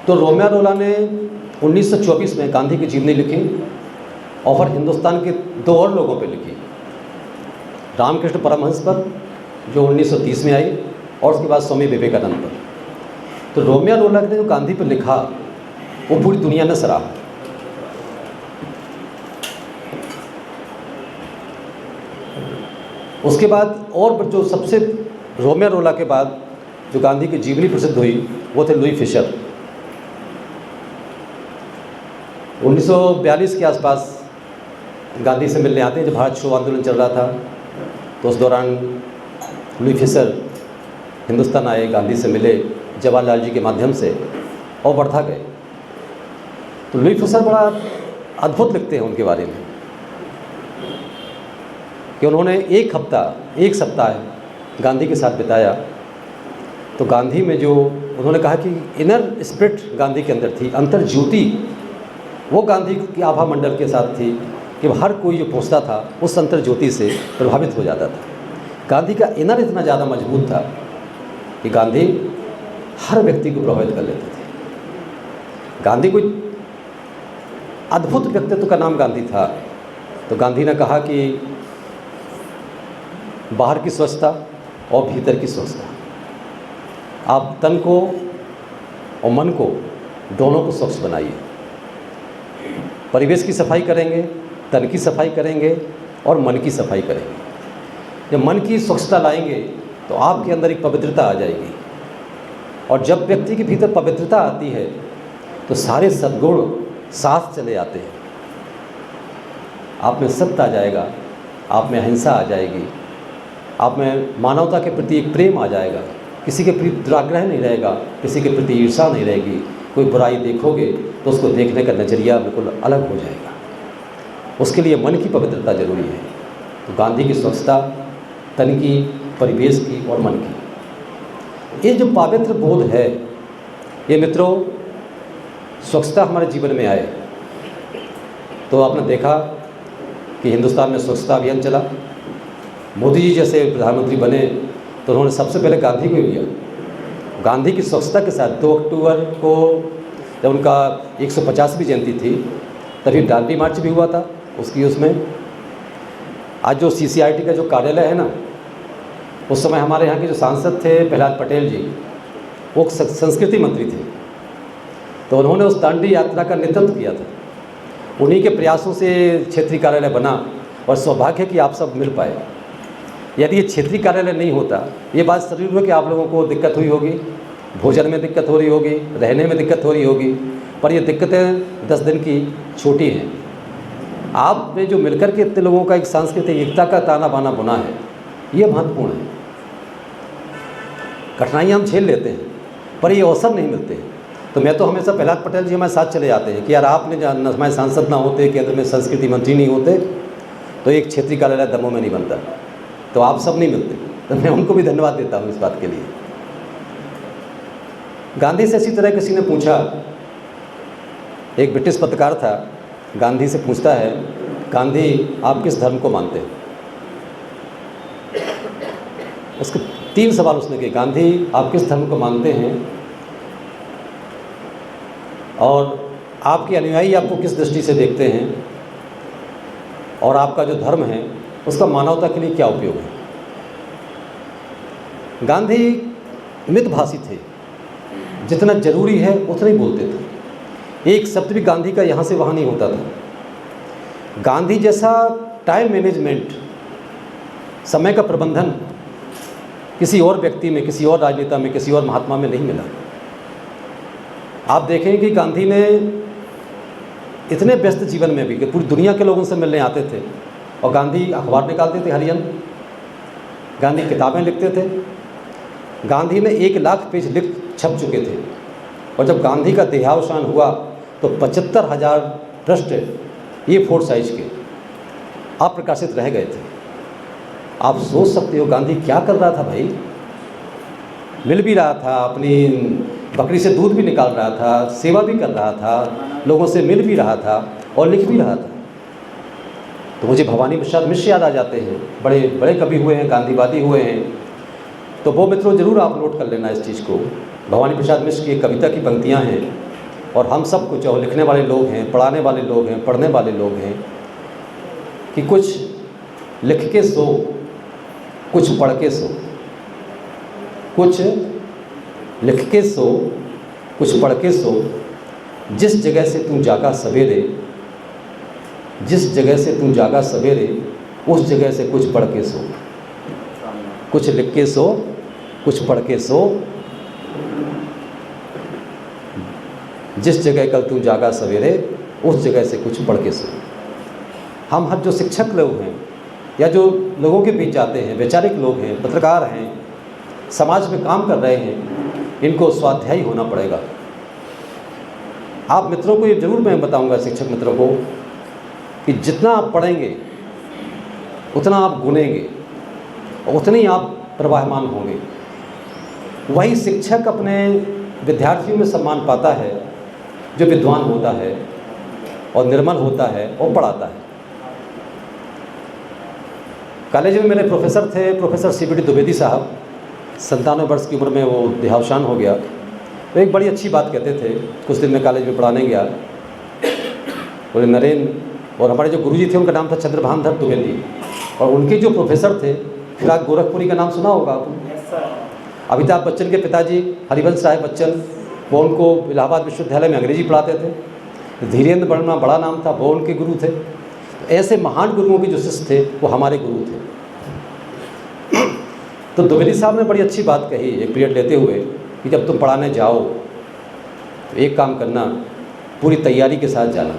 तो रोमियो रोला ने 1924 में गांधी की जीवनी लिखी और फिर हिंदुस्तान के 2 और लोगों पे लिखी, रामकृष्ण परमहंस पर जो 1930 में आई और उसके बाद स्वामी विवेकानंद पर। तो रोमियो रोला ने जो गांधी पर लिखा वो पूरी दुनिया ने सराहा। उसके बाद और जो सबसे रोमियो रोला के बाद जो गांधी की जीवनी प्रसिद्ध हुई वो थे लुई फिशर। 1942 के आसपास गांधी से मिलने आते हैं, जब भारत छोड़ो आंदोलन चल रहा था तो उस दौरान लुई फिशर हिंदुस्तान आए, गांधी से मिले जवाहरलाल जी के माध्यम से और वर्धा गए। तो लुई फिशर बड़ा अद्भुत लिखते हैं उनके बारे में कि उन्होंने एक सप्ताह गांधी के साथ बिताया। तो गांधी में जो उन्होंने कहा कि इनर स्पिरिट गांधी के अंदर थी, अंतर ज्योति वो गांधी की आभा मंडल के साथ थी कि हर कोई जो पहुँचता था उस अंतर ज्योति से प्रभावित हो जाता था। गांधी का इनर इतना ज़्यादा मजबूत था कि गांधी हर व्यक्ति को प्रभावित कर लेते थे। गांधी कोई अद्भुत व्यक्तित्व का नाम गांधी था। तो गांधी ने कहा कि बाहर की स्वच्छता और भीतर की स्वच्छता, आप तन को और मन को दोनों को स्वच्छ बनाइए। परिवेश की सफाई करेंगे, तन की सफाई करेंगे और मन की सफाई करेंगे। जब मन की स्वच्छता लाएंगे तो आपके अंदर एक पवित्रता आ जाएगी, और जब व्यक्ति के भीतर पवित्रता आती है तो सारे सद्गुण साथ चले आते हैं। आप में सत्य आ जाएगा, आप में अहिंसा आ जाएगी, आप में मानवता के प्रति एक प्रेम आ जाएगा, किसी के प्रति दुराग्रह नहीं रहेगा, किसी के प्रति ईर्ष्या नहीं रहेगी। कोई बुराई देखोगे तो उसको देखने का नज़रिया बिल्कुल अलग हो जाएगा। उसके लिए मन की पवित्रता जरूरी है। तो गांधी की स्वच्छता तन की, परिवेश की और मन की, ये जो पवित्र बोध है, ये मित्रों स्वच्छता हमारे जीवन में आए तो आपने देखा कि हिंदुस्तान में स्वच्छता अभियान चला। मोदी जी जैसे प्रधानमंत्री बने तो उन्होंने सबसे पहले गांधी को लिया। गांधी की स्वच्छता के साथ 2 अक्टूबर को जब उनका 150वीं जयंती थी तभी दांडी मार्च भी हुआ था उसमें। आज जो CCIT का जो कार्यालय है ना, उस समय हमारे यहाँ के जो सांसद थे प्रहलाद पटेल जी, वो संस्कृति मंत्री थे। तो उन्होंने उस दांडी यात्रा का नेतृत्व किया था। उन्हीं के प्रयासों से क्षेत्रीय कार्यालय बना और सौभाग्य कि आप सब मिल पाए। यदि ये क्षेत्रीय कार्यालय नहीं होता, ये बात जरूर है कि आप लोगों को दिक्कत हुई होगी, भोजन में दिक्कत हो रही होगी, रहने में दिक्कत हो रही होगी, पर ये दिक्कतें 10 दिन की छोटी हैं। आपने जो मिलकर के इतने लोगों का एक सांस्कृतिक एकता का ताना बाना बुना है, ये महत्वपूर्ण है। कठिनाइयाँ हम झेल लेते हैं पर ये अवसर नहीं मिलते हैं। तो मैं तो हमेशा प्रहलाद पटेल जी हमारे साथ चले जाते हैं कि यार आपने हमारे सांसद ना होते, केंद्र में संस्कृति मंत्री नहीं होते तो एक क्षेत्रीय कार्यालय दमोह में नहीं बनता, तो आप सब नहीं मिलते। तो मैं उनको भी धन्यवाद देता हूँ इस बात के लिए। गांधी से इसी तरह किसी ने पूछा, एक ब्रिटिश पत्रकार था, गांधी से पूछता है, गांधी आप किस धर्म को मानते हैं? उसके 3 सवाल उसने किए। गांधी आप किस धर्म को मानते हैं और आपके अनुयायी आपको किस दृष्टि से देखते हैं, और आपका जो धर्म है उसका मानवता के लिए क्या उपयोग है? गांधी मितभाषी थे, जितना जरूरी है उतना ही बोलते थे। एक शब्द भी गांधी का यहाँ से वहाँ नहीं होता था। गांधी जैसा टाइम मैनेजमेंट, समय का प्रबंधन किसी और व्यक्ति में, किसी और राजनेता में, किसी और महात्मा में नहीं मिला। आप देखें कि गांधी ने इतने व्यस्त जीवन में भी कि पूरी दुनिया के लोगों से मिलने आते थे, और गांधी अखबार निकालते थे हरिजन, गांधी किताबें लिखते थे। गांधी ने 1 लाख पेज लिख छप चुके थे, और जब गांधी का देहावसान हुआ तो 75,000 पृष्ठ A4 साइज के अप्रकाशित रह गए थे। आप सोच सकते हो गांधी क्या कर रहा था भाई। मिल भी रहा था, अपनी बकरी से दूध भी निकाल रहा था, सेवा भी कर रहा था, लोगों से मिल भी रहा था और लिख भी रहा था। तो मुझे भवानी प्रसाद मिश्र याद आ जाते हैं, बड़े बड़े कवि हुए हैं, गांधीवादी हुए हैं। तो वो मित्रों ज़रूर आप नोट कर लेना इस चीज़ को। भवानी प्रसाद मिश्र की एक कविता की पंक्तियाँ हैं और हम सब कुछ, और लिखने वाले लोग हैं, पढ़ाने वाले लोग हैं, पढ़ने वाले लोग हैं, कि कुछ लिख के सो, कुछ पढ़ के सो। कुछ लिख के सो, कुछ पढ़ के सो। जिस जगह से तू जागा सवेरे, जिस जगह से तू जागा सवेरे, उस जगह से कुछ पढ़ के सो। कुछ लिख के सो, कुछ पढ़ के सो। जिस जगह कल तू जागा सवेरे, उस जगह से कुछ पढ़ के सो। हम हर जो शिक्षक लोग हैं या जो लोगों के बीच जाते हैं, वैचारिक लोग हैं, पत्रकार हैं, समाज में काम कर रहे हैं, इनको स्वाध्यायी होना पड़ेगा। आप मित्रों को ये ज़रूर मैं बताऊंगा, शिक्षक मित्रों को, कि जितना आप पढ़ेंगे उतना आप गुनेंगे और उतने ही आप प्रवाहमान होंगे। वही शिक्षक अपने विद्यार्थियों में सम्मान पाता है जो विद्वान होता है और निर्मल होता है और पढ़ाता है। कॉलेज में मेरे प्रोफेसर थे, प्रोफेसर CPT द्विवेदी साहब। 97 वर्ष की उम्र में वो देहावसान हो गया। वो एक बड़ी अच्छी बात कहते थे। कुछ दिन में कॉलेज में पढ़ाने गया, बोले नरेंद्र, और हमारे जो गुरुजी थे उनका नाम था चंद्रभान धर द्विवेदी, और उनके जो प्रोफेसर थे, फिलहाल गोरखपुरी का नाम सुना होगा आपने। अमिताभ बच्चन के पिताजी हरिवंश राय बच्चन, वो उनको इलाहाबाद विश्वविद्यालय में अंग्रेजी पढ़ाते थे। धीरेन्द्र वर्मा बड़ा नाम था, वो उनके गुरु थे। ऐसे महान गुरुओं के जो शिष्य थे वो हमारे गुरु थे। तो द्विवेदी साहब ने बड़ी अच्छी बात कही एक पीरियड लेते हुए, कि जब तुम पढ़ाने जाओ तो एक काम करना, पूरी तैयारी के साथ जाना।